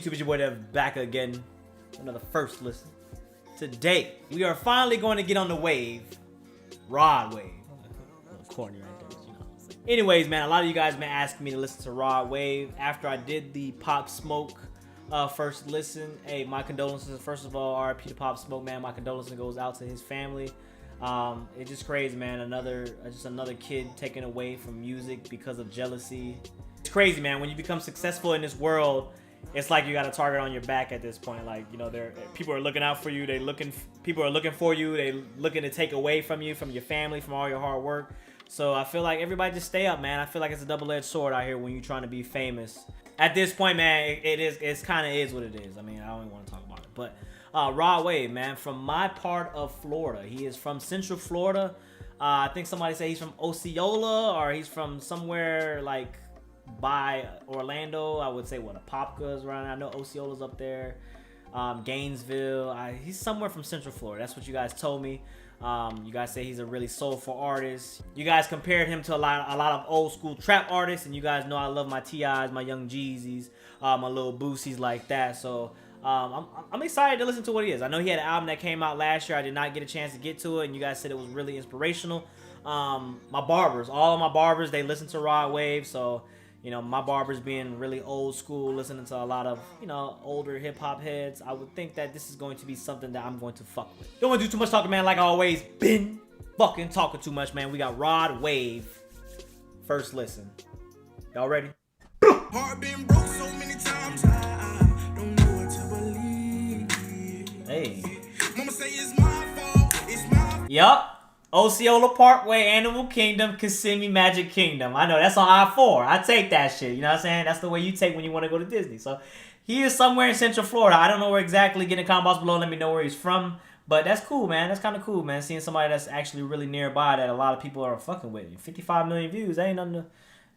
YouTube? It's your boy Dev back again. Another first listen. Today, we are finally going to get on the wave. Rod Wave. It's corny right there, you know. Anyways, man, a lot of you guys been asking me to listen to Rod Wave. After I did the Pop Smoke first listen, hey, my condolences. First of all, RIP to Pop Smoke, man. My condolences goes out to his family. It's just crazy, man. Just another kid taken away from music because of jealousy. It's crazy, man. When you become successful in this world, it's like you got a target on your back at this point. Like, you know, people are looking out for you. People are looking for you. They looking to take away from you, from your family, from all your hard work. So I feel like everybody just stay up, man. I feel like it's a double-edged sword out here when you're trying to be famous. At this point, man, it's kind of is what it is. I mean, I don't even want to talk about it. But Rod Wave, man, from my part of Florida. He is from Central Florida. I think somebody said he's from Osceola, or he's from somewhere like by Orlando. I would say what, Apopka's around. I know Osceola's up there. Gainesville. He's somewhere from Central Florida. That's what you guys told me. You guys say he's a really soulful artist. You guys compared him to a lot of old school trap artists, and you guys know I love my T.I.s, my Young Jeezys, my little Boosies like that. So I'm excited to listen to what he is. I know he had an album that came out last year. I did not get a chance to get to it, and you guys said it was really inspirational. My barbers, all of my barbers, they listen to Rod Wave, so you know, my barbers being really old school, listening to a lot of, you know, older hip-hop heads, I would think that this is going to be something that I'm going to fuck with. Don't want to do too much talking, man. Like I always been fucking talking too much, man. We got Rod Wave. First listen. Y'all ready? Heart been broke so many times, I don't know what to believe. Hey. Mama say it's my fault, it's my Yup. Osceola Parkway, Animal Kingdom, Kissimmee, Magic Kingdom. I know, that's on I-4. I take that shit, you know what I'm saying? That's the way you take when you want to go to Disney. So, he is somewhere in Central Florida. I don't know where exactly. Get in the comment box below, let me know where he's from. But that's cool, man. That's kind of cool, man. Seeing somebody that's actually really nearby that a lot of people are fucking with. 55 million views, that ain't nothing to...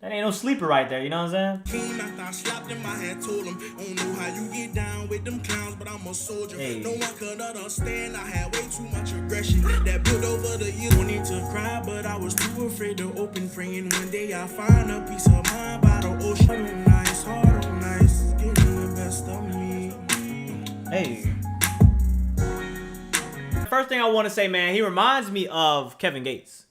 That ain't no sleeper right there, you know what I'm saying? after I slapped him, I had told him, I don't know how you get down with them clowns, but I'm a soldier. Hey. No one could understand, I had way too much aggression that built over the years. Don't need to cry, but I was too afraid to open, praying one day I find a piece of mind by the ocean. Nice, hard on nice, getting the best of me. Hey. First thing I want to say, man, he reminds me of Kevin Gates.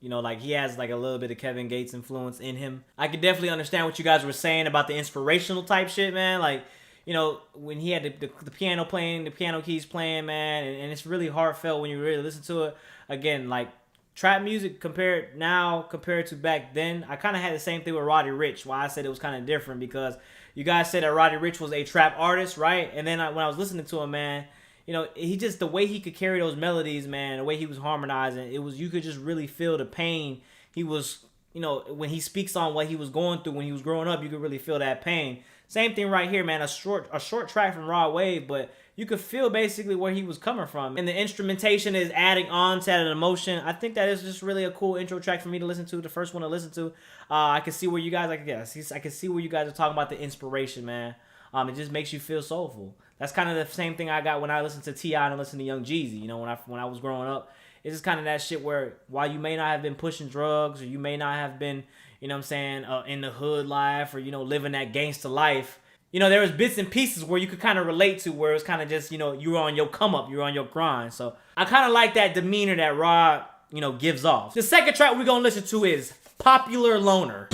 You know, like he has like a little bit of Kevin Gates influence in him. I could definitely understand what you guys were saying about the inspirational type shit, man. Like, you know, when he had the piano playing, the piano keys playing, man, and it's really heartfelt when you really listen to it. Again, like trap music compared to back then, I kind of had the same thing with Roddy Ricch. Why I said it was kind of different, because you guys said that Roddy Ricch was a trap artist, right? And then when I was listening to him, man, you know, he just, the way he could carry those melodies, man, the way he was harmonizing, it was, you could just really feel the pain he was, you know, when he speaks on what he was going through when he was growing up, you could really feel that pain. Same thing right here, man, a short track from Rod Wave, but you could feel basically where he was coming from. And the instrumentation is adding on to that emotion. I think that is just really a cool intro track for me to listen to, the first one to listen to. I can see where you guys, I can see where you guys are talking about the inspiration, man. It just makes you feel soulful. That's kind of the same thing I got when I listened to T.I. and listened to Young Jeezy. You know, when I was growing up, it's just kind of that shit where while you may not have been pushing drugs, or you may not have been, you know what I'm saying, in the hood life, or, you know, living that gangster life, you know, there was bits and pieces where you could kind of relate to, where it was kind of just, you know, you were on your come up, you were on your grind. So I kind of like that demeanor that Rod, you know, gives off. The second track we're going to listen to is Popular Loner.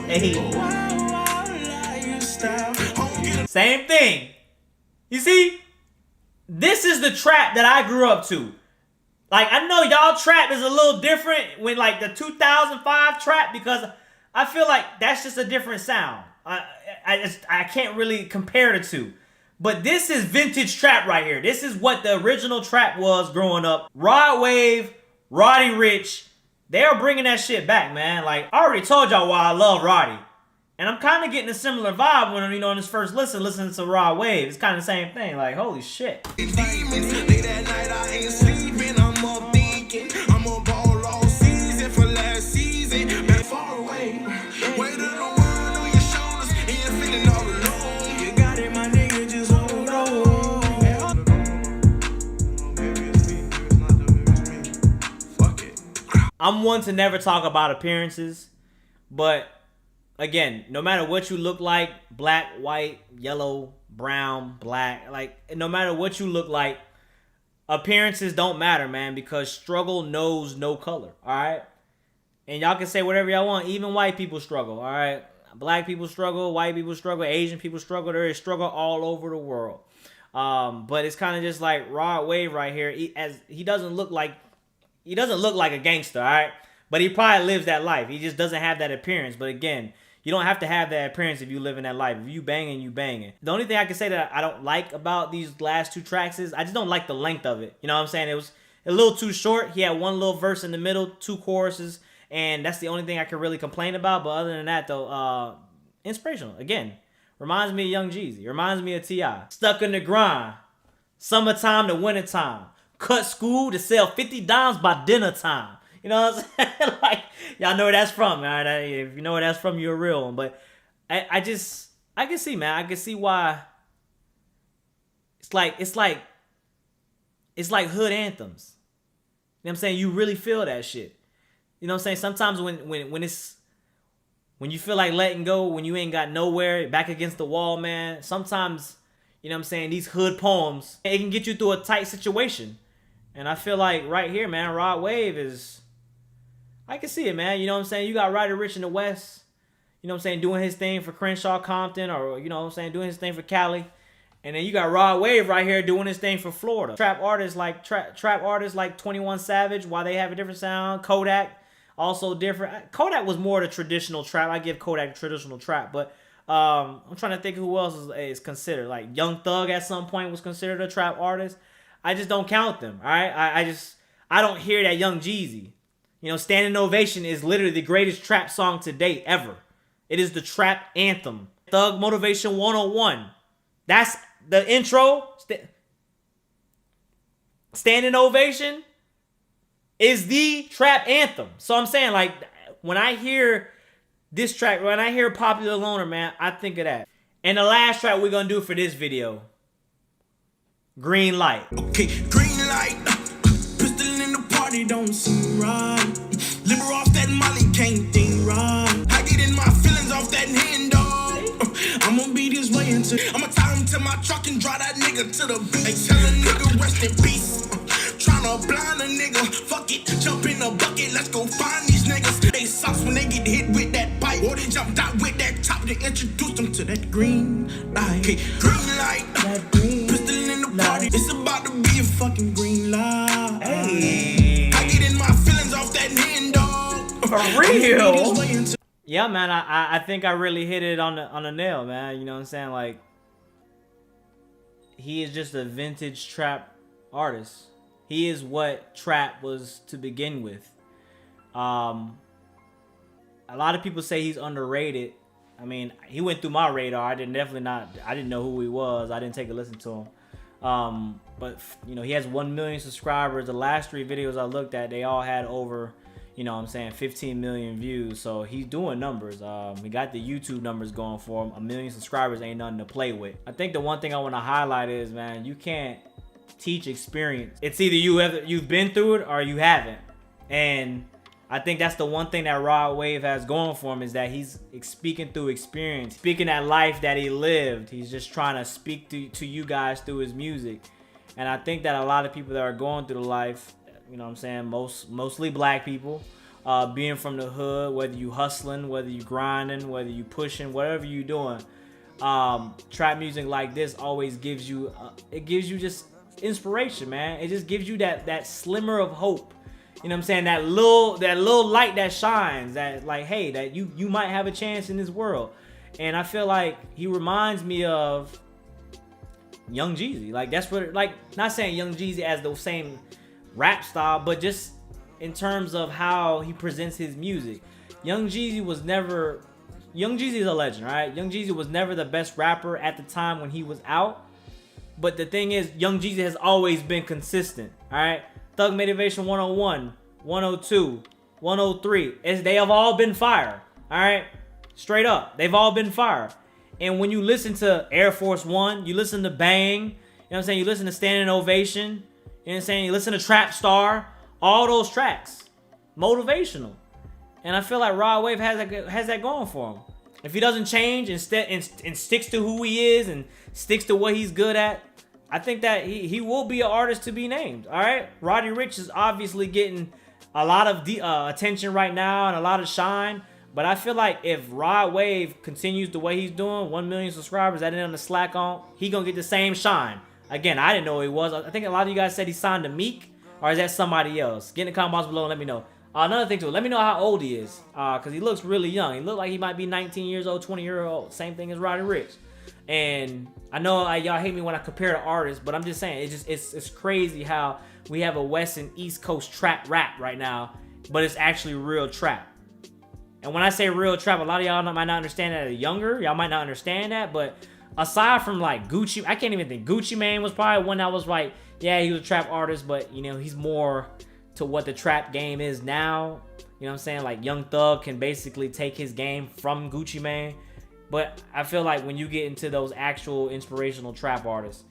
Hey. Same thing. You see, this is the trap that I grew up to. Like, I know y'all trap is a little different when like the 2005 trap, because I feel like that's just a different sound. I can't really compare the two. But this is vintage trap right here. This is what the original trap was growing up. Rod Wave, Roddy Ricch, they are bringing that shit back, man. Like, I already told y'all why I love Roddy. And I'm kind of getting a similar vibe when, you know, on this first listening to Rod Wave. It's kind of the same thing. Like, holy shit. I'm one to never talk about appearances, but again, no matter what you look like, black, white, yellow, brown, black, like no matter what you look like, appearances don't matter, man, because struggle knows no color, all right? And y'all can say whatever y'all want. Even white people struggle, all right? Black people struggle, white people struggle, Asian people struggle. There is struggle all over the world. But it's kind of just like Rod Wave right here. He doesn't look like a gangster, all right? But he probably lives that life. He just doesn't have that appearance. But again, you don't have to have that appearance if you live in that life. If you banging, you banging. The only thing I can say that I don't like about these last 2 tracks is I just don't like the length of it. You know what I'm saying? It was a little too short. He had one little verse in the middle, 2 choruses, and that's the only thing I can really complain about. But other than that, though, inspirational. Again, reminds me of Young Jeezy. Reminds me of T.I. Stuck in the grind. Summertime to wintertime. Cut school to sell 50 dimes by dinner time. You know what I'm saying? Like, y'all know where that's from, man. If you know where that's from, you're a real one. But I can see, man. I can see why. It's like hood anthems. You know what I'm saying? You really feel that shit. You know what I'm saying? Sometimes when you feel like letting go, when you ain't got nowhere, back against the wall, man, sometimes, you know what I'm saying, these hood poems, it can get you through a tight situation. And I feel like right here, man, Rod Wave is, I can see it, man. You know what I'm saying? You got Roddy Ricch in the West, you know what I'm saying, doing his thing for Crenshaw, Compton, or, you know what I'm saying, doing his thing for Cali. And then you got Rod Wave right here doing his thing for Florida. Trap artists like 21 Savage, while they have a different sound. Kodak, also different. Kodak was more the traditional trap. I give Kodak traditional trap, but I'm trying to think who else is considered. Like Young Thug at some point was considered a trap artist. I just don't count them. All right, I don't hear that Young Jeezy. You know, Standing Ovation is literally the greatest trap song to date ever. It is the trap anthem. Thug Motivation 101. That's the intro. Standing Ovation is the trap anthem. So I'm saying, like, when I hear this track, when I hear Popular Loner, man, I think of that. And the last track we're going to do for this video, Green Light. Okay, green light. Pistol in the party don't seem right. Liver off that Molly can't think right. I get in my feelings off that hand, dog. I'ma be this way until I'ma tie him to my truck and drive that nigga to the beach. Tell a nigga rest in peace. Tryna blind a nigga, fuck it, jump in the bucket, let's go find these niggas. They sucks when they get hit with that pipe, or they jumped out with that top to introduce them to that green light. Okay, green light, pistol in the party, it's about to be a fucking green light. Hey. I get in my feelings off that hand, dog. For real? Yeah, man, I think I really hit it on the nail, man. You know what I'm saying? Like, he is just a vintage trap artist. He is what trap was to begin with. A lot of people say he's underrated. I mean, he went through my radar. I didn't know who he was. I didn't take a listen to him. But you know, he has 1 million subscribers. The last 3 videos I looked at, they all had over, you know what I'm saying, 15 million views. So he's doing numbers. He got the YouTube numbers going for him. 1 million subscribers ain't nothing to play with. I think the one thing I want to highlight is, man, you can't teach experience. It's either you've been through it or you haven't. And I think that's the one thing that Rod Wave has going for him, is that he's speaking through experience, speaking that life that he lived. He's just trying to speak to you guys through his music. And I think that a lot of people that are going through the life, you know what I'm saying, mostly black people, being from the hood, whether you hustling, whether you grinding, whether you pushing, whatever you doing, trap music like this always gives you it gives you just inspiration, man. It just gives you that slimmer of hope. You know what I'm saying? That little light that shines, that like, hey, that you might have a chance in this world. And I feel like he reminds me of Young Jeezy. Like, that's what, like, not saying Young Jeezy as the same rap style, but just in terms of how he presents his music. Young Jeezy is a legend, right? Young Jeezy was never the best rapper at the time when he was out. But the thing is, Young Jeezy has always been consistent, all right? Thug Motivation 101, 102, 103. They have all been fire, all right? Straight up. They've all been fire. And when you listen to Air Force One, you listen to Bang, you know what I'm saying? You listen to Standing Ovation, you know what I'm saying? You listen to Trap Star, all those tracks. motivational. And I feel like Rod Wave has that going for him. If he doesn't change and sticks to who he is and sticks to what he's good at, I think that he will be an artist to be named. All right, Roddy Ricch is obviously getting a lot of attention right now and a lot of shine. But I feel like if Rod Wave continues the way he's doing, 1 million subscribers, that on the slack on, he gonna get the same shine. Again, I didn't know who he was. I think a lot of you guys said he signed to Meek, or is that somebody else? Get in the comments below and let me know. Another thing too, let me know how old he is, because he looks really young. He looks like he might be 19 years old, 20 years old. Same thing as Roddy Ricch. And I know y'all hate me when I compare the artists, but I'm just saying, it's crazy how we have a West and East Coast trap rap right now, but it's actually real trap. And when I say real trap, a lot of y'all might not understand that. Younger, y'all might not understand that. But aside from like Gucci, I can't even think. Gucci Mane was probably one that was like, yeah, he was a trap artist, but you know, he's more to what the trap game is now. You know what I'm saying? Like Young Thug can basically take his game from Gucci Mane. But I feel like when you get into those actual inspirational trap artists,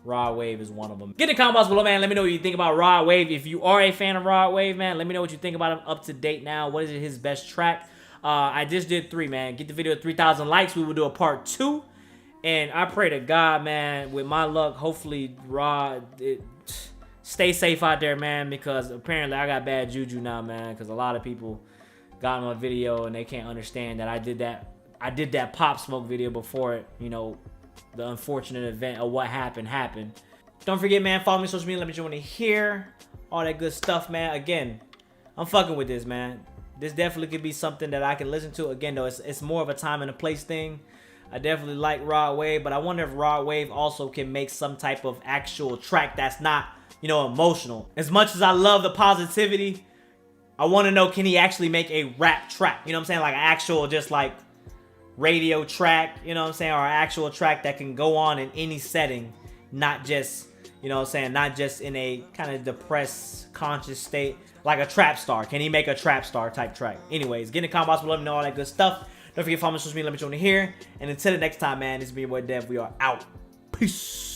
Rod Wave is one of them. Get in the comments below, man. Let me know what you think about Rod Wave. If you are a fan of Rod Wave, man, let me know what you think about him up to date now. What is his best track? I just did 3, man. Get the video to 3,000 likes. We will do a part 2. And I pray to God, man, with my luck, hopefully Rod, stay safe out there, man, because apparently I got bad juju now, man, because a lot of people got my video and they can't understand that I did that Pop Smoke video before it, you know, the unfortunate event of what happened. Don't forget, man, follow me on social media. Let me know when you hear all that good stuff, man. Again, I'm fucking with this, man. This definitely could be something that I can listen to. Again, though, it's more of a time and a place thing. I definitely like Rod Wave, but I wonder if Rod Wave also can make some type of actual track that's not, you know, emotional. As much as I love the positivity, I want to know, can he actually make a rap track? You know what I'm saying? Like an actual just like radio track, you know what I'm saying? Or an actual track that can go on in any setting, not just, you know what I'm saying, not just in a kind of depressed, conscious state. Like a trap star. Can he make a trap star type track? Anyways, get in the comments below, let me know all that good stuff. Don't forget to follow me on social media, let me know when you're here. And until the next time, man, this has been your boy Dev. We are out. Peace.